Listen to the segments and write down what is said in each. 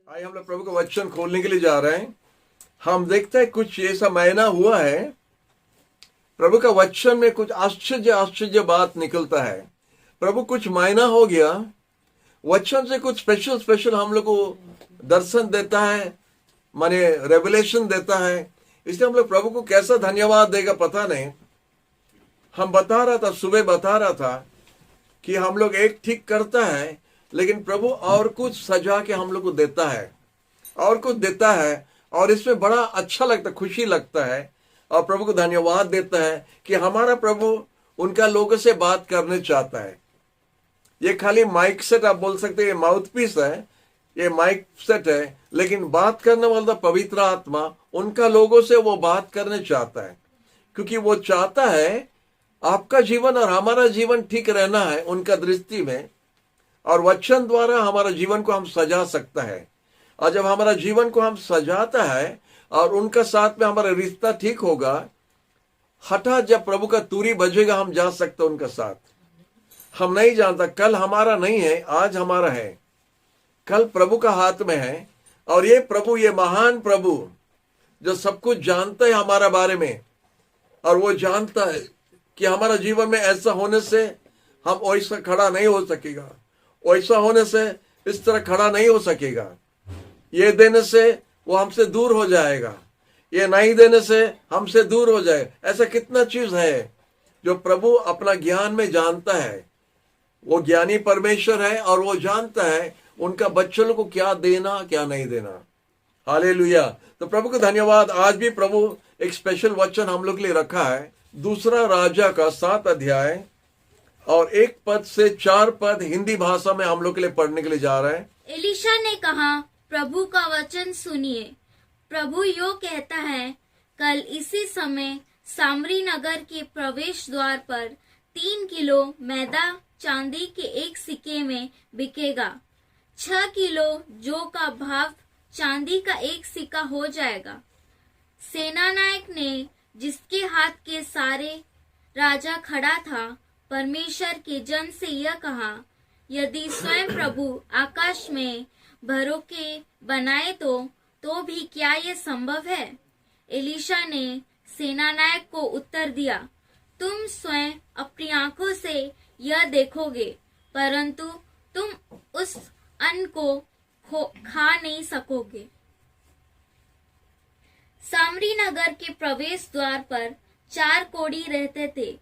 आज हम लोग प्रभु का वचन खोलने के लिए जा रहे हैं। हम देखते हैं कुछ ऐसा महीना हुआ है, प्रभु का वचन में कुछ आश्चर्य बात निकलता है। प्रभु कुछ महीना हो गया, वचन से कुछ स्पेशल हम लोग को दर्शन देता है, माने रेवलेशन देता है। इसलिए हम लोग प्रभु को कैसा धन्यवाद देगा पता नहीं। हम बता रहा था, सुबह बता रहा था कि हम लोग एक ठीक करता है, लेकिन प्रभु और कुछ सजा के हम लोग को देता है, और कुछ देता है, और इसमें बड़ा अच्छा लगता, खुशी लगता है, और प्रभु को धन्यवाद देता है कि हमारा प्रभु उनका लोगों से बात करने चाहता है। ये खाली माइक सेट आप बोल सकते हैं, ये माउथ पीस है, ये माइक सेट है, लेकिन बात करने वाला पवित्र आत्मा उनका लोगों से वो बात करने चाहता है, क्योंकि वो चाहता है आपका जीवन और हमारा जीवन ठीक रहना है उनका दृष्टि में, और वचन द्वारा हमारा जीवन को हम सजा सकता है। और जब हमारा जीवन को हम सजाता है और उनका साथ में हमारा रिश्ता ठीक होगा, हठात जब प्रभु का तुरी बजेगा हम जा सकते हैं उनका साथ। हम नहीं जानता, कल हमारा नहीं है, आज हमारा है, कल प्रभु का हाथ में है। और ये प्रभु, ये महान प्रभु जो सब कुछ जानता है हमारा बारे में, और वो जानता है कि हमारा जीवन में ऐसा होने से हम वैसा खड़ा नहीं हो सकेगा, वैसा होने से इस तरह खड़ा नहीं हो सकेगा, ये देने से वो हमसे दूर हो जाएगा, ये नहीं देने से हमसे दूर हो जाएगा। ऐसा कितना चीज है जो प्रभु अपना ज्ञान में जानता है। वो ज्ञानी परमेश्वर है और वो जानता है उनका बच्चों को क्या देना क्या नहीं देना। हालेलुया। तो प्रभु को धन्यवाद। आज भी प्रभु एक स्पेशल वचन हम लोग के लिए रखा है। दूसरा राजा का 7 अध्याय और 1 पद से 4 पद हिंदी भाषा में हम लोग के लिए पढ़ने के लिए जा रहे हैं। एलीशा ने कहा, प्रभु का वचन सुनिए। प्रभु यो कहता है, कल इसी समय सामरी नगर के प्रवेश द्वार पर 3 किलो मैदा चांदी के 1 सिक्के में बिकेगा। 6 किलो जौ का भाव चांदी का 1 सिक्का हो जाएगा। सेनानायक ने, जिसके हाथ के सारे राजा खड़ा था, परमेश्वर के जन से यह कहा, यदि स्वयं प्रभु आकाश में भरोके बनाए तो भी क्या यह संभव है? एलीशा ने सेनानायक को उत्तर दिया, तुम स्वयं अपनी आंखों से यह देखोगे, परंतु तुम उस अन्न को खा नहीं सकोगे। सामरी नगर के प्रवेश द्वार पर 4 कोढ़ी रहते थे।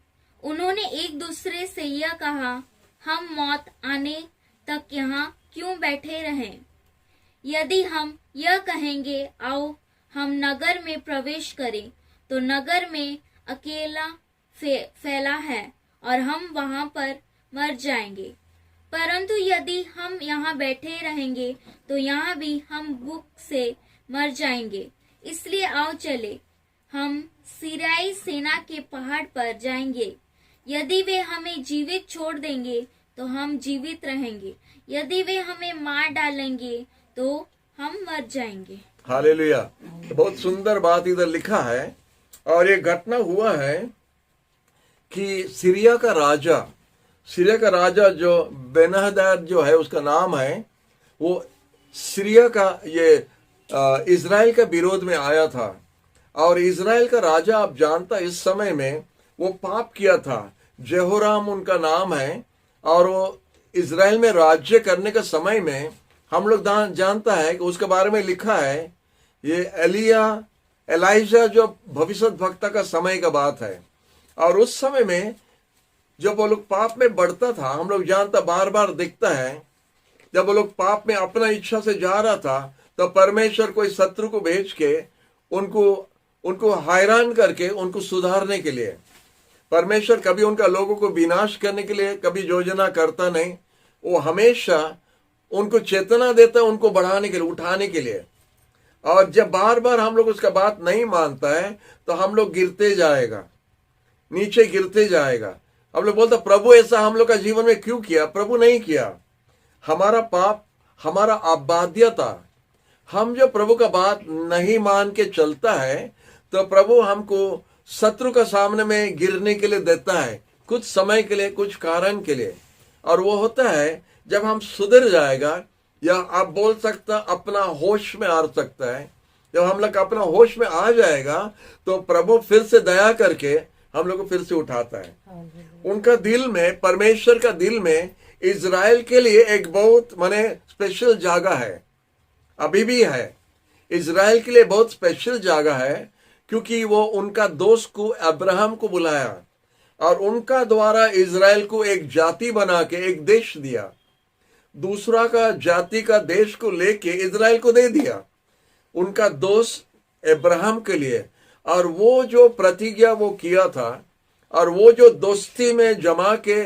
उन्होंने एक दूसरे से यह कहा, हम मौत आने तक यहाँ क्यों बैठे रहें? यदि हम यह कहेंगे, आओ हम नगर में प्रवेश करें, तो नगर में अकेला फैला है और हम वहां पर मर जाएंगे। परंतु यदि हम यहाँ बैठे रहेंगे तो यहाँ भी हम भूख से मर जाएंगे। इसलिए आओ चले, हम सीरियाई सेना के पहाड़ पर जाएंगे। यदि वे हमें जीवित छोड़ देंगे तो हम जीवित रहेंगे, यदि वे हमें मार डालेंगे तो हम मर जाएंगे। हालेलुया। बहुत सुंदर बात इधर लिखा है। और ये घटना हुआ है कि सीरिया का राजा जो बेनहदद जो है उसका नाम है, वो सीरिया का ये इजराइल का विरोध में आया था। और इजराइल का राजा आप जानता, इस समय में वो पाप किया था। जेहोराम उनका नाम है, और वो इजराइल में राज्य करने के समय में हम लोग जानता है कि उसके बारे में लिखा है, ये एलाइजा जो भविष्य भक्ता का समय का बात है। और उस समय में जब वो लोग पाप में बढ़ता था, हम लोग जानता, बार बार दिखता है, जब वो लोग पाप में अपना इच्छा से जा रहा था, तो परमेश्वर कोई शत्रु को भेज के उनको हैरान करके उनको सुधारने के लिए, परमेश्वर कभी उनका लोगों को विनाश करने के लिए कभी योजना करता नहीं। वो हमेशा उनको चेतना देता है, उनको बढ़ाने के लिए, उठाने के लिए। और जब बार बार हम लोग उसका बात नहीं मानता है तो हम लोग गिरते जाएगा, नीचे गिरते जाएगा। हम लोग बोलते प्रभु ऐसा हम लोग का जीवन में क्यों किया? प्रभु नहीं किया। हमारा पाप, हमारा अबाध्यता, हम जो प्रभु का बात नहीं मान के चलता है तो प्रभु हमको शत्रु का सामने में गिरने के लिए देता है, कुछ समय के लिए, कुछ कारण के लिए। और वो होता है जब हम सुधर जाएगा या आप बोल सकता अपना होश में आ सकता है। जब हम लोग अपना होश में आ जाएगा तो प्रभु फिर से दया करके हम लोग को फिर से उठाता है। उनका दिल में, परमेश्वर का दिल में इज़राइल के लिए एक बहुत माने स्पेशल जगह है, अभी भी है। इज़राइल के लिए बहुत स्पेशल जगह है क्योंकि वो उनका दोस्त को अब्राहम को बुलाया और उनका द्वारा इज़राइल को एक जाति बना के एक देश दिया, दूसरा का जाति का देश को लेके इज़राइल को दे दिया उनका दोस्त अब्राहम के लिए। और वो जो प्रतिज्ञा वो किया था और वो जो दोस्ती में जमा के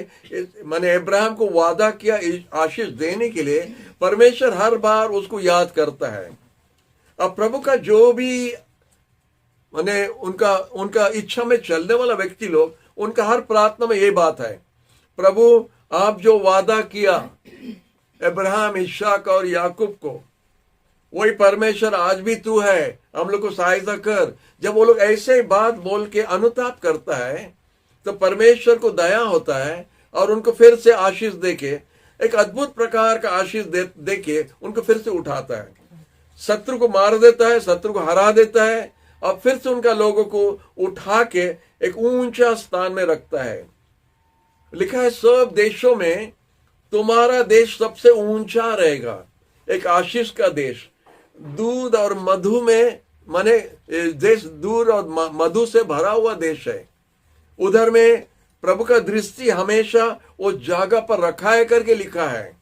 माने अब्राहम को वादा किया आशीष देने के लिए, परमेश्वर हर बार उसको याद करता है। अब प्रभु का जो भी माने उनका इच्छा में चलने वाला व्यक्ति लोग, उनका हर प्रार्थना में ये बात है, प्रभु आप जो वादा किया अब्राहम, इसहाक और याकूब को, वही परमेश्वर आज भी तू है, हम लोग को सहायता कर। जब वो लोग ऐसे बात बोल के अनुताप करता है तो परमेश्वर को दया होता है और उनको फिर से आशीष देके, एक अद्भुत प्रकार का आशीष देके उनको फिर से उठाता है। शत्रु को मार देता है, शत्रु को हरा देता है और फिर से उनका लोगों को उठा के एक ऊंचा स्थान में रखता है। लिखा है सब देशों में तुम्हारा देश सबसे ऊंचा रहेगा, एक आशीष का देश, दूध और मधु में माने देश, दूध और मधु से भरा हुआ देश है। उधर में प्रभु का दृष्टि हमेशा वो जगह पर रखा है करके लिखा है।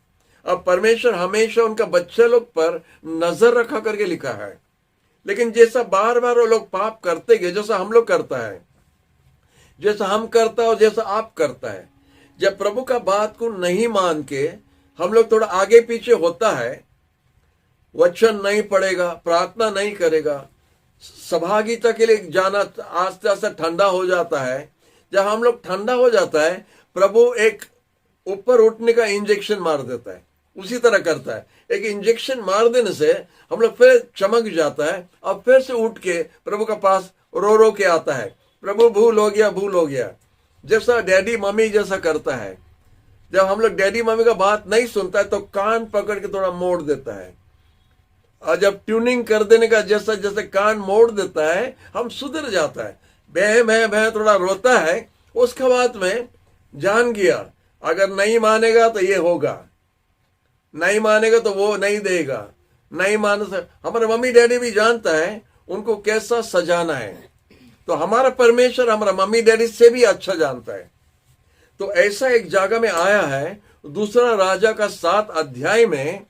अब परमेश्वर हमेशा उनका बच्चे लोग पर नजर रखा करके लिखा है। लेकिन जैसा बार बार वो लोग पाप करते गए, जैसा हम लोग करता है, जैसा हम करता है और जैसा आप करता है, जब प्रभु का बात को नहीं मान के हम लोग थोड़ा आगे पीछे होता है, वचन नहीं पढ़ेगा, प्रार्थना नहीं करेगा, सहभागिता के लिए जाना आस्ते आस्ते ठंडा हो जाता है। जब हम लोग ठंडा हो जाता है, प्रभु एक ऊपर उठने का इंजेक्शन मार देता है, उसी तरह करता है। एक इंजेक्शन मार देने से हम लोग फिर चमक जाता है और फिर से उठ के प्रभु के पास रो रो के आता है, प्रभु भूल हो गया, भूल हो गया। जैसा डैडी मम्मी जैसा करता है, जब हम लोग डैडी मम्मी का बात नहीं सुनता है तो कान पकड़ के थोड़ा मोड़ देता है, और जब ट्यूनिंग कर देने का जैसा जैसे कान मोड़ देता है, हम सुधर जाता है। बह थोड़ा रोता है, उसके बाद में जान गया अगर नहीं मानेगा तो ये होगा, नहीं मानेगा तो वो नहीं देगा, नहीं मान से। हमारे मम्मी डैडी भी जानता है उनको कैसा सजाना है, तो हमारा परमेश्वर हमारा मम्मी डैडी से भी अच्छा जानता है। तो ऐसा एक जगह में आया है दूसरा राजा का 7 अध्याय में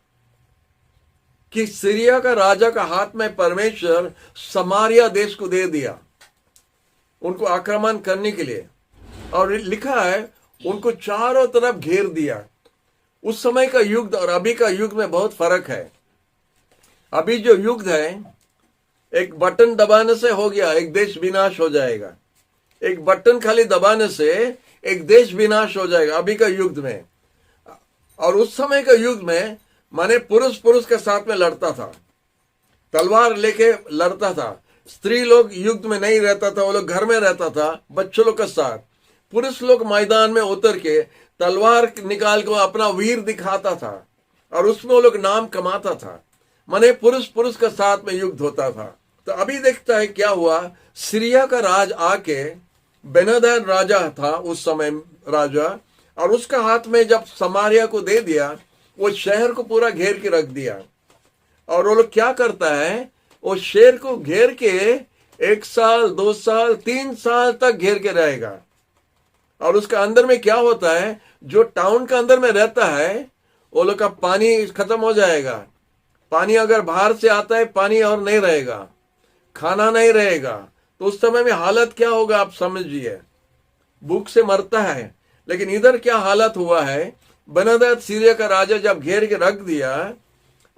कि सीरिया का राजा का हाथ में परमेश्वर समारिया देश को दे दिया उनको आक्रमण करने के लिए, और लिखा है उनको चारों तरफ घेर दिया। उस समय का युग और अभी का युग में बहुत फर्क है। अभी जो युग है, एक बटन दबाने से हो गया, एक देश विनाश हो जाएगा। एक बटन खाली दबाने से एक देश विनाश हो जाएगा अभी का युग में। और उस समय का युग में माने पुरुष पुरुष के साथ में लड़ता था, तलवार लेके लड़ता था। स्त्री लोग युद्ध में नहीं रहता था, वो लोग घर में रहता था बच्चों लोग के साथ। पुरुष लोग मैदान में उतर के तलवार निकाल को अपना वीर दिखाता था और उसमें वो लोग नाम कमाता था। माने पुरुष पुरुष के साथ में युद्ध होता था। तो अभी देखता है क्या हुआ, सीरिया का राज आके, बेनहदद राजा था उस समय राजा, और उसका हाथ में जब समारिया को दे दिया, वो शहर को पूरा घेर के रख दिया। और वो लोग क्या करता है, वो शहर को घेर के 1 साल 2 साल 3 साल तक घेर के रहेगा। और उसका अंदर में क्या होता है, जो टाउन का अंदर में रहता है वो लोग का पानी खत्म हो जाएगा। पानी अगर बाहर से आता है, पानी और नहीं रहेगा, खाना नहीं रहेगा, तो उस समय में हालत क्या होगा आप समझिए, भूख से मरता है। लेकिन इधर क्या हालत हुआ है, बेनहदद सीरिया का राजा जब घेर के रख दिया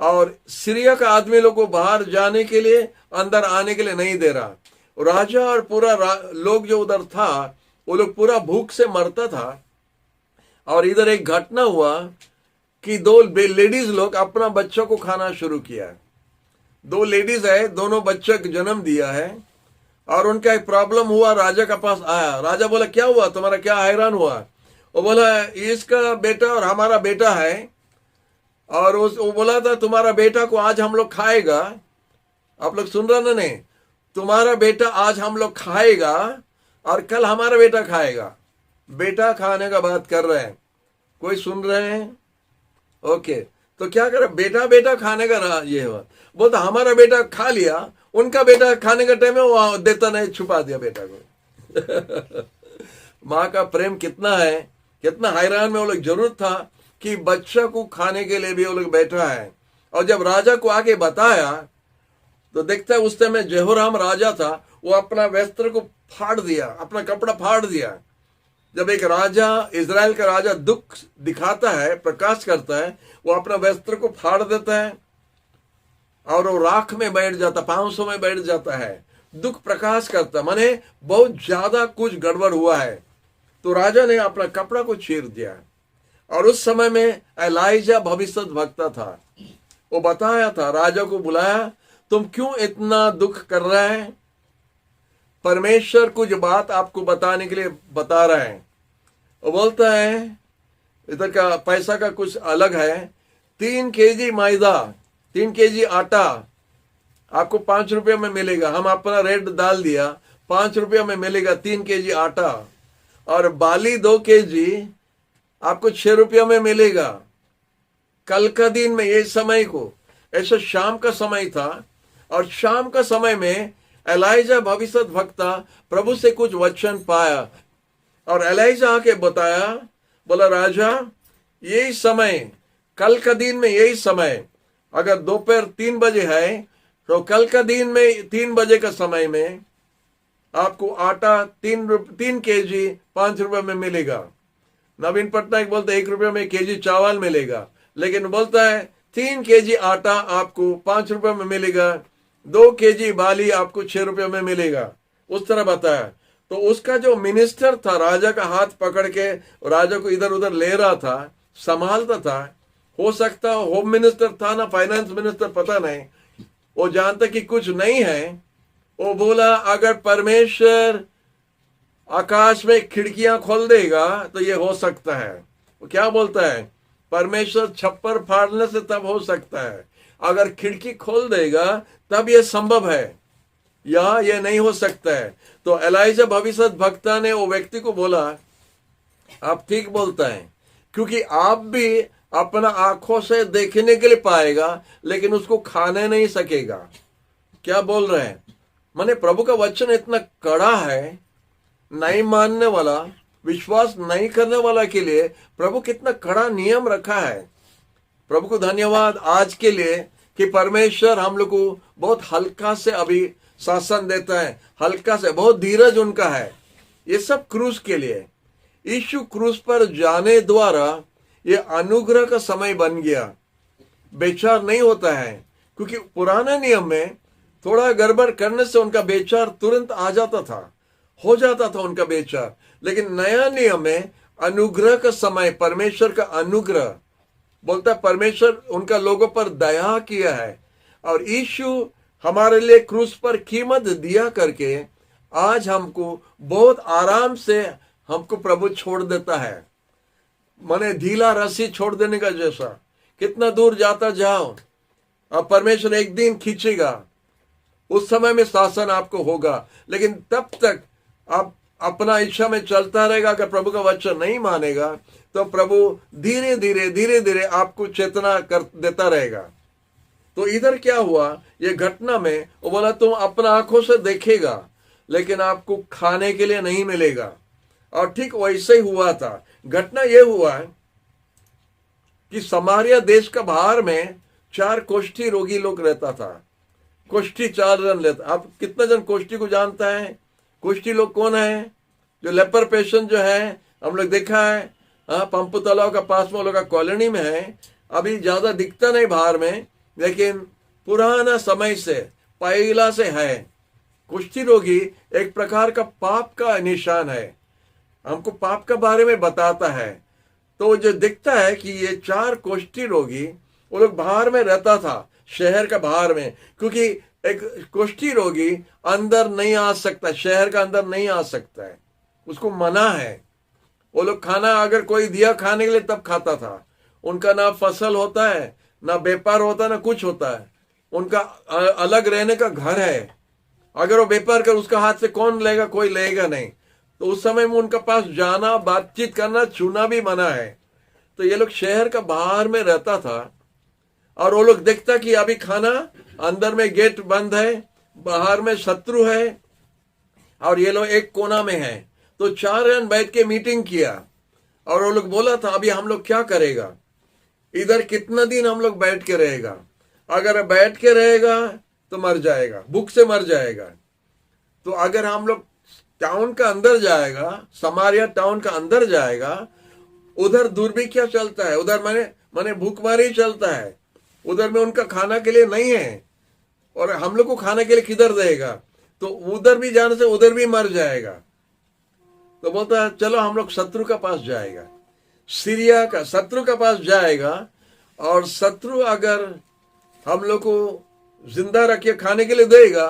और सीरिया का आदमी लोग को बाहर जाने के लिए, अंदर आने के लिए नहीं दे रहा, राजा और पूरा लोग जो उधर था वो लोग पूरा भूख से मरता था। और इधर एक घटना हुआ कि 2 लेडीज लोग अपना बच्चों को खाना शुरू किया। 2 लेडीज है, दोनों बच्चे को जन्म दिया है, और उनका एक प्रॉब्लम हुआ, राजा के पास आया। राजा बोला क्या हुआ तुम्हारा, क्या हैरान हुआ? वो बोला इसका बेटा और हमारा बेटा है, और वो बोला था तुम्हारा बेटा को आज हम लोग खाएगा। आप लोग सुन रहे ना? नहीं, तुम्हारा बेटा आज हम लोग खाएगा और कल हमारा बेटा खाएगा। बेटा खाने का बात कर रहे हैं, कोई सुन रहे हैं? ओके, तो क्या करे, बेटा बेटा खाने का ये हुआ। बोलता हमारा बेटा खा लिया, उनका बेटा खाने का टाइम है वो देता नहीं, छुपा दिया बेटा को। माँ का प्रेम कितना है, कितना हैरान में वो लोग जरूरत था कि बच्चा को खाने के लिए भी वो लोग बैठा है। और जब राजा को आके बताया तो देखता है उस समय जेहोराम राजा था, वो अपना वस्त्र को फाड़ दिया, अपना कपड़ा फाड़ दिया। जब एक राजा, इजराइल का राजा दुख दिखाता है, प्रकाश करता है, वो अपना वस्त्र को फाड़ देता है और वो राख में बैठ जाता, 500 में बैठ जाता है, दुख प्रकाश करता, माने बहुत ज्यादा कुछ गड़बड़ हुआ है। तो राजा ने अपना कपड़ा को चीर दिया। और उस समय में एलाइजा भविष्यद्वक्ता था, वो बताया था, राजा को बुलाया, तुम क्यों इतना दुख कर रहे हैं? परमेश्वर कुछ बात आपको बताने के लिए बता रहा है। वो बोलता है इधर का पैसा का कुछ अलग है, 3 केजी मैदा, 3 केजी आटा आपको 5 रुपये में मिलेगा। हम अपना रेट डाल दिया, 5 रुपये में मिलेगा 3 केजी आटा। और बाली 2 केजी आपको 6 रुपये में मिलेगा। कल का दिन में ये समय को, ऐसा शाम का समय था, और शाम का समय में एलाइजा भविष्यद्वक्ता प्रभु से कुछ वचन पाया। और एलाइजा आके बताया, बोला राजा यही समय, कल का दिन में यही समय, अगर दोपहर 3 बजे है तो कल का दिन में 3 बजे का समय में आपको आटा 3 केजी 5 रुपए में मिलेगा। नवीन पटनायक बोलते 1 रुपये में केजी चावल मिलेगा, लेकिन बोलता है 3 केजी आटा आपको 5 रुपए में मिलेगा, 2 केजी बाली आपको 6 रुपये में मिलेगा। उस तरह बताया। तो उसका जो मिनिस्टर था, राजा का हाथ पकड़ के राजा को इधर उधर ले रहा था, संभालता था, हो सकता होम मिनिस्टर था ना फाइनेंस मिनिस्टर, पता नहीं, वो जानता कि कुछ नहीं है। वो बोला अगर परमेश्वर आकाश में खिड़कियां खोल देगा तो ये हो सकता है। वो क्या बोलता है, परमेश्वर छप्पर फाड़ने से तब हो सकता है, अगर खिड़की खोल देगा तब ये संभव है, या ये नहीं हो सकता है। तो एलाइजा भविष्यद्वक्ता ने वो व्यक्ति को बोला आप ठीक बोलता है, क्योंकि आप भी अपना आंखों से देखने के लिए पाएगा लेकिन उसको खाने नहीं सकेगा। क्या बोल रहे हैं? माने प्रभु का वचन इतना कड़ा है, नहीं मानने वाला, विश्वास नहीं करने वाला के लिए प्रभु कितना कड़ा नियम रखा है। प्रभु को धन्यवाद आज के लिए कि परमेश्वर हम लोग को बहुत हल्का से अभी शासन देता है, हल्का से, बहुत धीरज उनका है। ये सब क्रूस के लिए, यीशु क्रूस पर जाने द्वारा ये अनुग्रह का समय बन गया। बेचार नहीं होता है, क्योंकि पुराने नियम में थोड़ा गड़बड़ करने से उनका बेचार तुरंत आ जाता था, हो जाता था उनका बेचार। लेकिन नया नियम में अनुग्रह का समय, परमेश्वर का अनुग्रह बोलता है, परमेश्वर उनका लोगों पर दया किया है और यीशु हमारे लिए क्रूस पर कीमत दिया करके आज हमको बहुत आराम से हमको प्रभु छोड़ देता है। माने ढीला रस्सी छोड़ देने का जैसा, कितना दूर जाता जाओ, अब परमेश्वर एक दिन खींचेगा, उस समय में शासन आपको होगा। लेकिन तब तक आप अपना इच्छा में चलता रहेगा। अगर प्रभु का वचन नहीं मानेगा तो प्रभु धीरे धीरे आपको चेतना कर देता रहेगा। तो इधर क्या हुआ, ये घटना में वो बोला तुम अपना आंखों से देखेगा लेकिन आपको खाने के लिए नहीं मिलेगा। और ठीक वैसे ही हुआ था। घटना ये हुआ कि समारिया देश का बाहर में 4 कुष्ठी रोगी लोग रहता था। कुष्ठी 4 जन लेता। आप कितना जन कुष्ठी को जानता है? कुष्ठी लोग कौन है? जो लेपर पेशेंट जो है, हम लोग देखा है, पंपू तालाब का पास में लोग का कॉलोनी में है। अभी ज्यादा दिखता नहीं बाहर में, लेकिन पुराना समय से पहला से है। कुष्ठी रोगी एक प्रकार का पाप का निशान है, हमको पाप के बारे में बताता है। तो जो दिखता है कि ये 4 कुष्ठी रोगी, वो लोग बाहर में रहता था, शहर का बाहर में, क्योंकि एक कुष्ठी रोगी अंदर नहीं आ सकता, शहर का अंदर नहीं आ सकता है, उसको मना है। वो लोग खाना अगर कोई दिया खाने के लिए तब खाता था। उनका ना फसल होता है, ना व्यापार होता है, ना कुछ होता है। उनका अलग रहने का घर है। अगर वो व्यापार कर उसका हाथ से कौन लेगा? कोई लेगा नहीं। तो उस समय में उनका पास जाना, बातचीत करना, छूना भी मना है। तो ये लोग शहर का बाहर में रहता था और वो लोग देखता कि अभी खाना, अंदर में गेट बंद है, बाहर में शत्रु है और ये लोग एक कोना में है। तो 4 जन बैठ के मीटिंग किया और वो लोग बोला था अभी हम लोग क्या करेगा, इधर कितना दिन हम लोग बैठ के रहेगा? अगर बैठ के रहेगा तो मर जाएगा, भूख से मर जाएगा। तो अगर हम लोग टाउन का अंदर जाएगा, समारिया टाउन का अंदर जाएगा, उधर दुर्भिक्ष चलता है, उधर माने भूखमरी चलता है, उधर में उनका खाना के लिए नहीं है और हम लोग को खाने के लिए किधर देगा? तो उधर भी जाने से उधर भी मर जाएगा। तो बोलता है चलो हम लोग शत्रु का पास जाएगा, सीरिया का शत्रु का पास जाएगा और शत्रु अगर हम लोग को जिंदा रख के खाने के लिए देगा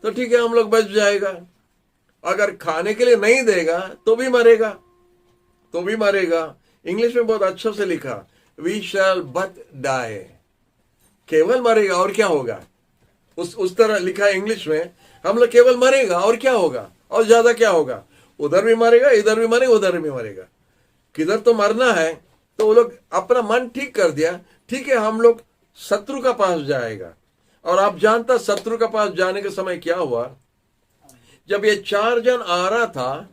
तो ठीक है, हम लोग बच जाएगा। अगर खाने के लिए नहीं देगा तो भी मरेगा, तो भी मरेगा। इंग्लिश में बहुत अच्छा से लिखा, वी शैल बट डाई, केवल मरेगा और क्या होगा। उस तरह लिखा है इंग्लिश में, हम लोग केवल मरेगा और क्या होगा, और ज्यादा क्या होगा। उधर भी मरेगा, इधर भी मरेगा, उधर भी मरेगा, किधर तो मरना है। तो वो लोग अपना मन ठीक कर दिया, ठीक है हम लोग शत्रु का पास जाएगा। और आप जानता शत्रु का पास जाने के समय क्या हुआ, जब ये 4 जन आ रहा था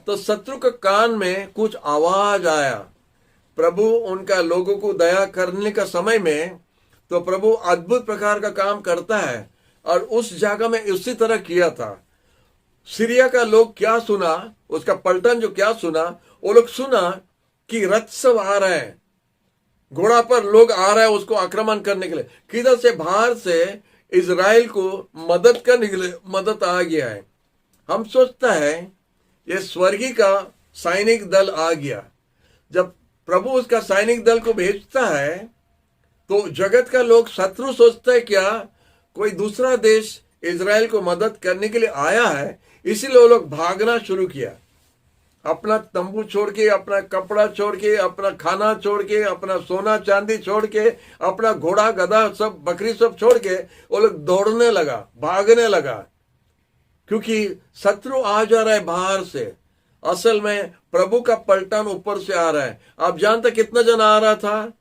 तो शत्रु के कान में कुछ आवाज आया। प्रभु उनका लोगों को दया करने का समय में तो प्रभु अद्भुत प्रकार का काम करता है और उस जगह में उसी तरह किया था। सीरिया का लोग क्या सुना, उसका पलटन जो क्या सुना, वो लोग सुना कि रथ सब आ रहे हैं, घोड़ा पर लोग आ रहे हैं उसको आक्रमण करने के लिए। किधर से? बाहर से इजराइल को मदद करने के लिए मदद आ गया है। हम सोचता है ये स्वर्गीय का सैनिक दल आ गया। जब प्रभु उसका सैनिक दल को भेजता है तो जगत का लोग शत्रु सोचता है क्या कोई दूसरा देश इजराइल को मदद करने के लिए आया है, इसीलिए वो लोग भागना शुरू किया। अपना तंबू छोड़ के, अपना कपड़ा छोड़ के, अपना खाना छोड़ के, अपना सोना चांदी छोड़ के, अपना घोड़ा गधा सब बकरी सब छोड़ के वो लोग दौड़ने लगा, भागने लगा, क्योंकि शत्रु आ जा रहा है बाहर से। असल में प्रभु का पलटन ऊपर से आ रहा है। आप जानते कितना जन आ रहा था?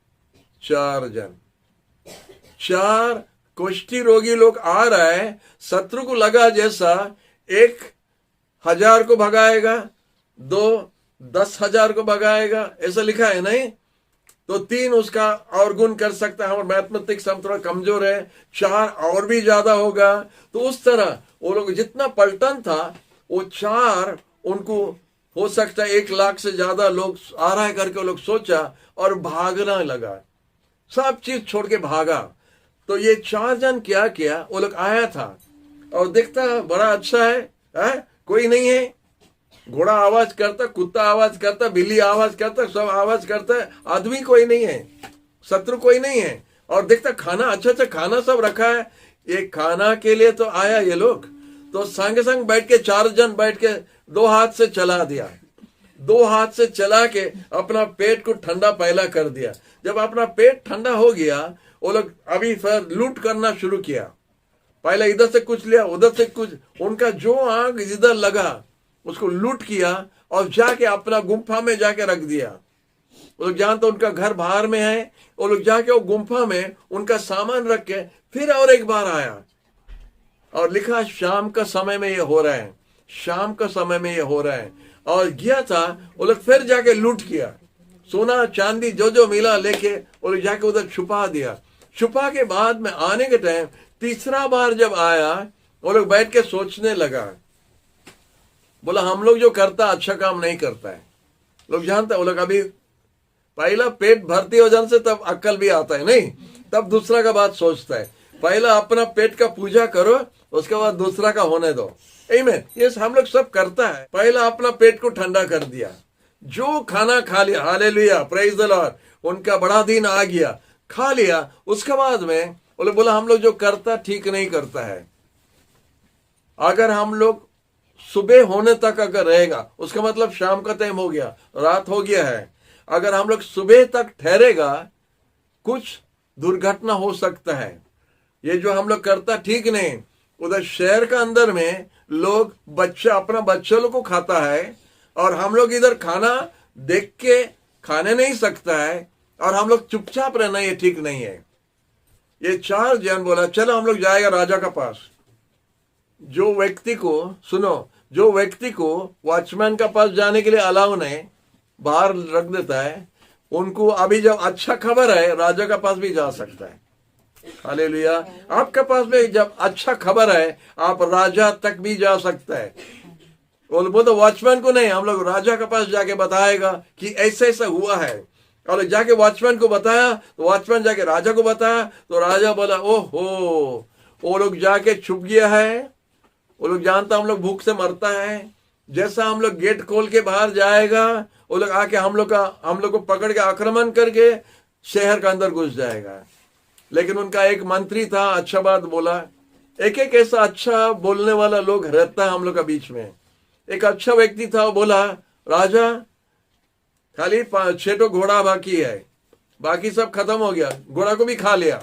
4 जन। 4 कुष्ठी रोगी लोग आ रहा है। शत्रु को लगा जैसा 1,000 को भगाएगा, 2 10,000 को भगाएगा, ऐसा लिखा है नहीं? तो 3 उसका और गुण कर सकता है। हमारा मैथमेटिक्स हम थोड़ा कमजोर है, 4 और भी ज्यादा होगा। तो उस तरह वो लोग जितना पलटन था वो 4 उनको हो सकता है 1 लाख से ज्यादा लोग आ रहा है करके वो लोग सोचा और भागना लगा, सब चीज छोड़ के भागा। तो ये 4 जन क्या किया, वो लोग आया था और देखता बड़ा अच्छा है? कोई नहीं है। घोड़ा आवाज करता, कुत्ता आवाज करता, बिल्ली आवाज करता, सब आवाज करता है, आदमी कोई नहीं है, शत्रु कोई नहीं है। और देखता खाना अच्छा खाना सब रखा है, ये खाना के लिए तो आया ये लोग। तो संग संग बैठ के 4 जन बैठ के 2 हाथ से चला दिया, 2 हाथ से चला के अपना पेट को ठंडा पहला कर दिया। जब अपना पेट ठंडा हो गया वो लोग अभी फिर लूट करना शुरू किया। पहले इधर से कुछ लिया, उधर से कुछ, उनका जो आंख जिधर लगा उसको लूट किया और जाके अपना गुम्फा में जाके रख दिया। वो लोग जानते उनका घर बाहर में है, वो लोग जाके वो गुम्फा में उनका सामान रख के फिर और एक बार आया और लिखा शाम का समय में ये हो रहा है, शाम का समय में ये हो रहा है। और गया था वो लोग फिर जाके लूट किया, सोना चांदी जो जो मिला लेके वो लोग जाके उधर छुपा दिया। छुपा के बाद में आने के टाइम तीसरा बार जब आया वो लोग बैठ के सोचने लगा, बोला हम लोग जो करता अच्छा काम नहीं करता है। लोग जानते वो लोग अभी पहला पेट भर्ती हो जाने से तब अक्ल भी आता है नहीं, तब दूसरा का बात सोचता है। पहला अपना पेट का पूजा करो, उसके बाद दूसरा का होने दो। आमीन। ये हम लोग सब करता है। पहला अपना पेट को ठंडा कर दिया, जो खाना खा लिया, हालेलुया, प्रेज द लॉर्ड, उनका बड़ा दिन आ गया, खा लिया। उसके बाद में बोला हम लोग जो करता ठीक नहीं करता है। अगर हम लोग सुबह होने तक अगर रहेगा, उसका मतलब शाम का टाइम हो गया, रात हो गया है। अगर हम लोग सुबह तक ठहरेगा कुछ दुर्घटना हो सकता है। ये जो हम लोग करता ठीक नहीं। उधर शहर का अंदर में लोग अपना बच्चे लोग को खाता है और हम लोग इधर खाना देख के खाने नहीं सकता है और हम लोग चुपचाप रहना, ये ठीक नहीं है। ये 4 जन बोला चलो हम लोग जाएगा राजा का पास। जो व्यक्ति को वॉचमैन का पास जाने के लिए अलाउ नहीं, बाहर रख देता है, उनको अभी जब अच्छा खबर है राजा का पास भी जा सकता है। हालेलुया। आपके पास में जब अच्छा खबर है आप राजा तक भी जा सकता है। वो तो वॉचमैन को नहीं, हम लोग राजा के पास जाके बताएगा कि ऐसा ऐसा हुआ है, और जाके वॉचमैन को बताया तो वॉचमैन जाके राजा को बताया तो राजा बोला ओहो वो लोग जाके छुप गया है, वो लोग जानता हम लोग भूख से मरता है। जैसा हम लोग गेट खोल के बाहर जाएगा वो लोग आके हम लोग को पकड़ के आक्रमण करके शहर का अंदर घुस जाएगा। लेकिन उनका एक मंत्री था, अच्छा बात बोला। एक एक ऐसा अच्छा बोलने वाला लोग रहता है हम लोग का बीच में। एक अच्छा व्यक्ति था, वो बोला राजा खाली 6 घोड़ा बाकी है, बाकी सब खत्म हो गया, घोड़ा को भी खा लिया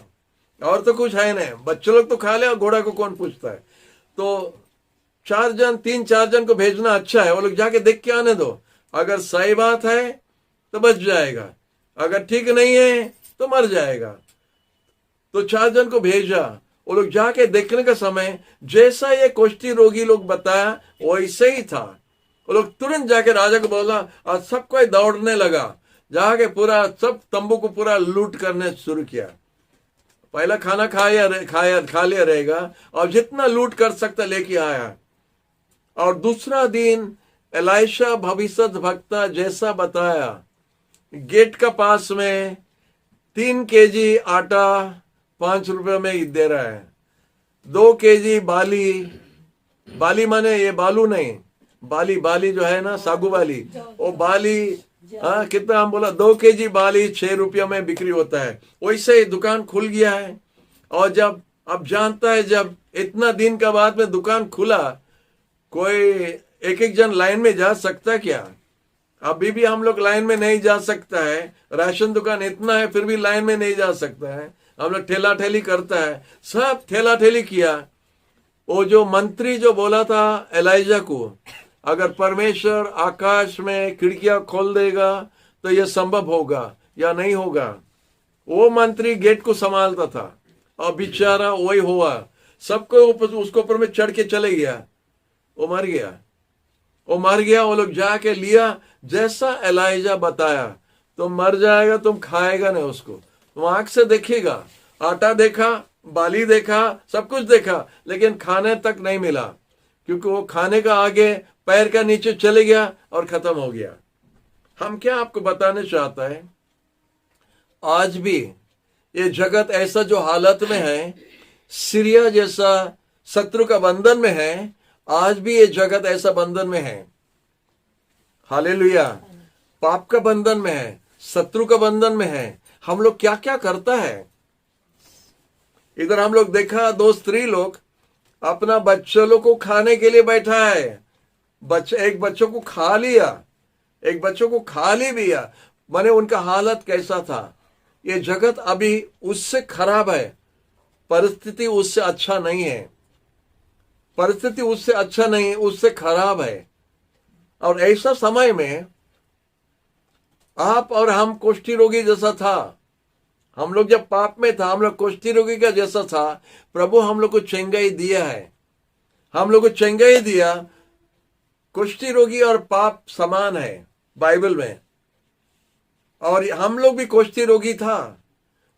और तो कुछ है नहीं, बच्चे लोग तो खा लिया, घोड़ा को कौन पूछता है। तो 3-4 जन को भेजना अच्छा है, वो लोग जाके देख के आने दो। अगर सही बात है तो बच जाएगा, अगर ठीक नहीं है तो मर जाएगा। तो 4 जन को भेजा, वो लोग जाके देखने का समय जैसा ये कुष्ठी रोगी लोग बताया वैसे ही था। वो लोग तुरंत जाके राजा को बोला और सब कोई दौड़ने लगा, जाके पूरा सब तंबू को पूरा लूट करने शुरू किया। पहला खाना खा लिया रहेगा और जितना लूट कर सकता लेके आया। और दूसरा दिन एलाइशा भविष्य भक्ता जैसा बताया, गेट का पास में 3 केजी आटा 5 रुपए में दे रहा है, 2 केजी बाली माने ये बालू नहीं, बाली जो है ना सागू बाली, वो बाली कितना हम बोला 2 केजी बाली 6 रुपया में बिक्री होता है। वैसे ही दुकान खुल गया है। और जब अब जानता है जब इतना दिन का बाद में दुकान खुला, कोई एक जन लाइन में जा सकता क्या? अभी भी हम लोग लाइन में नहीं जा सकता है। राशन दुकान इतना है फिर भी लाइन में नहीं जा सकता है। हम लोग ठेला ठेली करता है, सब ठेला ठेली किया। वो जो मंत्री जो बोला था एलाइजा को, अगर परमेश्वर आकाश में खिड़कियां खोल देगा तो यह संभव होगा या नहीं होगा, वो मंत्री गेट को संभालता था और बेचारा वही हुआ, सबको उसको ऊपर में चढ़ के चले गया, वो मर गया। वो लोग जाके लिया जैसा एलाइजा बताया, तुम मर जाएगा, तुम खाएगा नहीं उसको, तुम आंख से देखेगा, आटा देखा, बाली देखा, सब कुछ देखा, लेकिन खाने तक नहीं मिला, क्योंकि वो खाने का आगे पैर का नीचे चले गया और खत्म हो गया। हम क्या आपको बताने चाहता है, आज भी ये जगत ऐसा जो हालत में है, सीरिया जैसा शत्रु का बंधन में है, आज भी ये जगत ऐसा बंधन में है। हालेलुया। पाप का बंधन में है, शत्रु का बंधन में है। हम लोग क्या क्या करता है। इधर हम लोग देखा 2 स्त्री लोग अपना बच्चों लोग को खाने के लिए बैठा है, एक बच्चों को खा लिया, एक बच्चों को खा ली भी। माने उनका हालत कैसा था। ये जगत अभी उससे खराब है, परिस्थिति उससे अच्छा नहीं है, परिस्थिति उससे अच्छा नहीं, उससे खराब है। और ऐसा समय में आप और हम कुष्ठी रोगी जैसा था। हम लोग जब पाप में था, हम लोग कुष्ठी रोगी का जैसा था। प्रभु हम लोग को चंगाई दिया है, हम लोग को चंगाई दिया। कुष्ठी रोगी और पाप समान है बाइबल में, और हम लोग भी कुष्ठी रोगी था,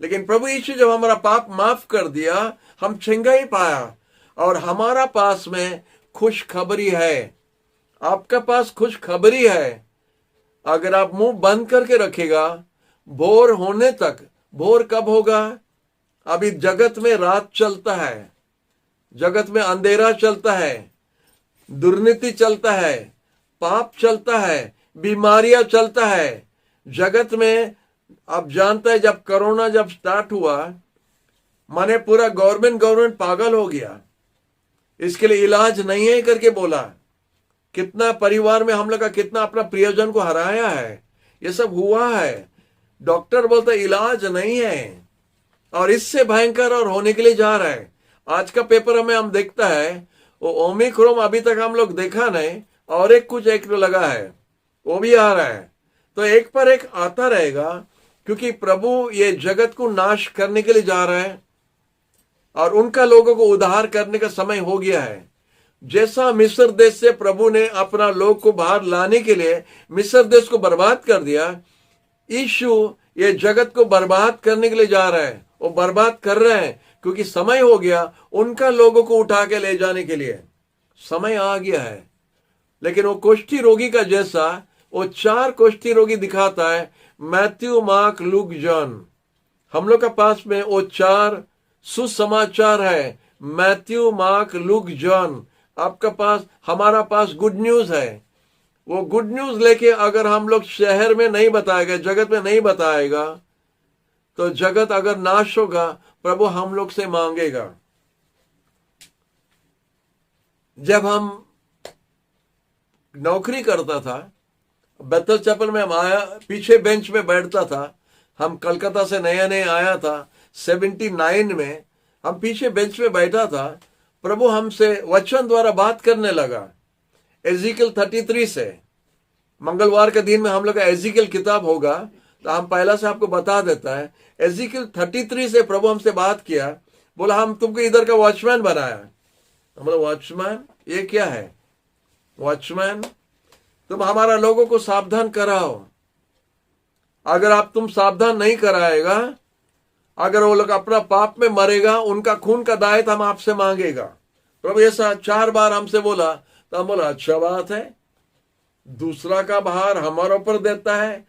लेकिन प्रभु यीशु जब हमारा पाप माफ कर दिया, हम चंगाई पाया। और हमारा पास में खुशखबरी है, आपका पास खुशखबरी है। अगर आप मुंह बंद करके रखेगा भोर होने तक, भोर कब होगा? अभी जगत में रात चलता है, जगत में अंधेरा चलता है, दुर्नीति चलता है, पाप चलता है, बीमारियां चलता है जगत में। आप जानता है जब कोरोना जब स्टार्ट हुआ, माने पूरा गवर्नमेंट पागल हो गया, इसके लिए इलाज नहीं है करके बोला। कितना परिवार में हम लोग का कितना अपना प्रियजन को हराया है, ये सब हुआ है। डॉक्टर बोलता है इलाज नहीं है, और इससे भयंकर और होने के लिए जा रहा है। आज का पेपर में हम देखता है वो ओमिक्रॉन अभी तक हम लोग देखा नहीं, और एक लगा है, वो भी आ रहा है। तो एक पर एक आता रहेगा, क्योंकि प्रभु ये जगत को नाश करने के लिए जा रहा है, और उनका लोगों को उद्धार करने का समय हो गया है। जैसा मिस्र देश से प्रभु ने अपना लोग को बाहर लाने के लिए मिस्र देश को बर्बाद कर दिया, यीशु ये जगत को बर्बाद करने के लिए जा रहा है। वो बर्बाद कर रहे हैं क्योंकि समय हो गया उनका लोगों को उठा के ले जाने के लिए, समय आ गया है। लेकिन वो कुष्ठी रोगी का जैसा वो 4 कुष्ठी रोगी दिखाता है, मैथ्यू, मार्क, लूक, जॉन। हम लोग का पास में वो 4 सुसमाचार है, मैथ्यू, मार्क, लूक, जॉन। आपका पास, हमारा पास गुड न्यूज है। वो गुड न्यूज लेके अगर हम लोग शहर में नहीं बताएगा, जगत में नहीं बताएगा, तो जगत अगर नाश होगा, प्रभु हम लोग से मांगेगा। जब हम नौकरी करता था, बेथल चैपल में हम आया, पीछे बेंच में बैठता था। हम कलकत्ता से नया नया आया था 79 में, हम पीछे बेंच में बैठा था। प्रभु हमसे वचन द्वारा बात करने लगा, एजिकल 33 से। मंगलवार के दिन में हम लोग का एजिकल किताब होगा, तो हम पहला से आपको बता देता है। एजिकल 33 से प्रभु हमसे बात किया, बोला हम तुमको इधर का वॉचमैन बनाया। हम बोला वॉचमैन ये क्या है? वॉचमैन, तुम हमारा लोगों को सावधान कराओ। अगर आप तुम सावधान नहीं कराएगा, अगर वो लोग अपना पाप में मरेगा, उनका खून का दायित्व हम आपसे मांगेगा। प्रभु ऐसा 4 बार हमसे बोला, तो हम बोला अच्छा बात है, दूसरा का भार हमारे ऊपर देता है,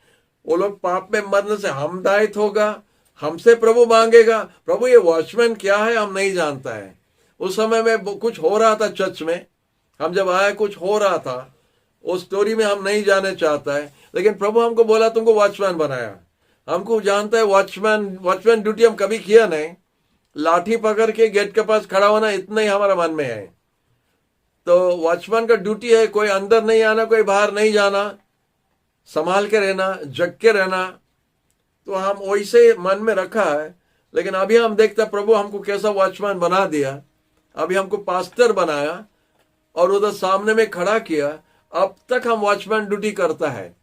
वो लोग पाप में मरने से हम दायित्व होगा, हमसे प्रभु मांगेगा। प्रभु ये वॉचमैन क्या है हम नहीं जानता है। उस समय में कुछ हो रहा था चर्च में, हम जब आए कुछ हो रहा था, उस स्टोरी में हम नहीं जाने चाहता है। लेकिन प्रभु हमको बोला तुमको वॉचमैन बनाया। हमको जानता है वॉचमैन ड्यूटी हम कभी किया नहीं। लाठी पकड़ के गेट के पास खड़ा होना इतना ही हमारा मन में है। तो वॉचमैन का ड्यूटी है कोई अंदर नहीं आना, कोई बाहर नहीं जाना, संभाल के रहना, जग के रहना। तो हम वैसे मन में रखा है। लेकिन अभी हम देखते हैं प्रभु हमको कैसा वॉचमैन बना दिया। अभी हमको पास्टर बनाया और उधर सामने में खड़ा किया। अब तक हम वॉचमैन ड्यूटी करता है।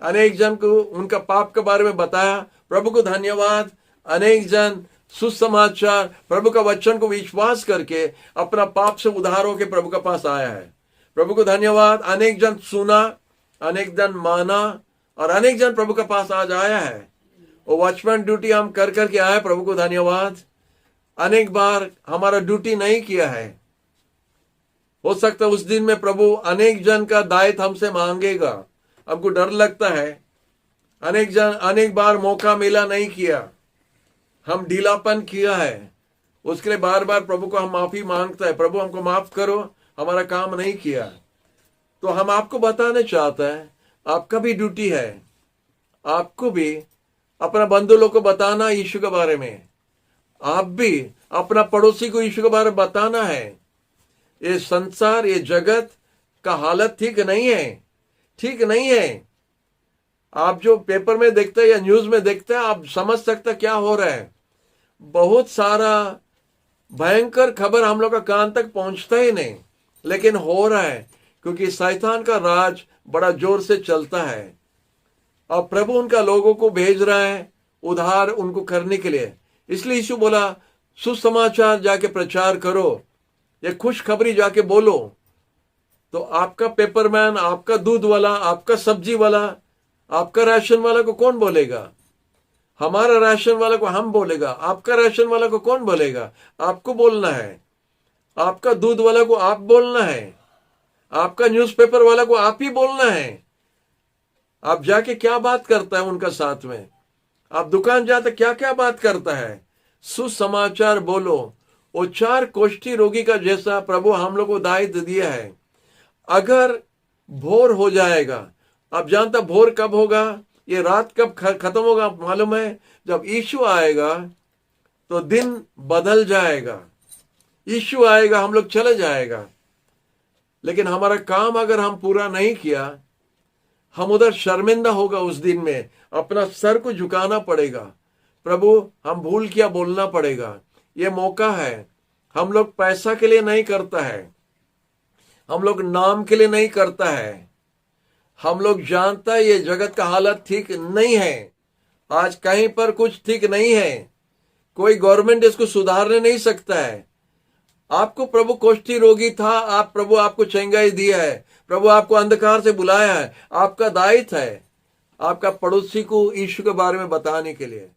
अनेक जन को उनका पाप के बारे में बताया, प्रभु को धन्यवाद। अनेक जन सुसमाचार प्रभु का वचन को विश्वास करके अपना पाप से उद्धार होकर प्रभु के पास आया है। प्रभु को धन्यवाद। अनेक जन सुना, अनेक जन माना, और अनेक जन प्रभु के पास आज आया है। वो वॉचमैन ड्यूटी हम कर करके आए, प्रभु को धन्यवाद। अनेक बार हमारा ड्यूटी नहीं किया है, हो सकता है उस दिन में प्रभु अनेक जन का दायित्व हमसे मांगेगा। हमको डर लगता है, अनेक बार मौका मिला नहीं किया, हम ढीलापन किया है, उसके लिए बार बार प्रभु को हम माफी मांगता है, प्रभु हमको माफ करो, हमारा काम नहीं किया। तो हम आपको बताना चाहते हैं, आपका भी ड्यूटी है, आपको भी अपना बंधु लोग को बताना यीशु के बारे में, आप भी अपना पड़ोसी को यीशु के बारे में बताना है। ये संसार, ये जगत का हालत ठीक नहीं है, ठीक नहीं है। आप जो पेपर में देखते हैं या न्यूज में देखते हैं, आप समझ सकते क्या हो रहा है। बहुत सारा भयंकर खबर हम लोग का कान तक पहुंचता ही नहीं, लेकिन हो रहा है क्योंकि शैतान का राज बड़ा जोर से चलता है। और प्रभु उनका लोगों को भेज रहा है उद्धार उनको करने के लिए। इसलिए यीशु बोला सुसमाचार जाके प्रचार करो, ये खुशखबरी जाके बोलो। तो आपका पेपरमैन, आपका दूध वाला, आपका सब्जी वाला, आपका राशन वाला को कौन बोलेगा? हमारा राशन वाला को हम बोलेगा। आपका राशन वाला को कौन बोलेगा? आपको बोलना है। आपका दूध वाला को आप बोलना है। आपका न्यूज़पेपर वाला को आप ही बोलना है। आप जाके क्या बात करता है उनका साथ में? आप दुकान जाते क्या क्या बात करता है? सुसमाचार बोलो। वो 4 कोष्ठी रोगी का जैसा प्रभु हम लोग को दायित्व दिया है। अगर भोर हो जाएगा, आप जानता भोर कब होगा, ये रात कब खत्म होगा मालूम है? जब यीशु आएगा तो दिन बदल जाएगा। यीशु आएगा, हम लोग चले जाएगा। लेकिन हमारा काम अगर हम पूरा नहीं किया, हम उधर शर्मिंदा होगा उस दिन में, अपना सर को झुकाना पड़ेगा। प्रभु हम भूल किया बोलना पड़ेगा। ये मौका है। हम लोग पैसा के लिए नहीं करता है, हम लोग नाम के लिए नहीं करता है। हम लोग जानता है ये जगत का हालत ठीक नहीं है, आज कहीं पर कुछ ठीक नहीं है, कोई गवर्नमेंट इसको सुधारने नहीं सकता है। आपको प्रभु कुष्ठी रोगी था, आप प्रभु आपको चंगाई दिया है, प्रभु आपको अंधकार से बुलाया है। आपका दायित्व है आपका पड़ोसी को यीशु के बारे में बताने के लिए।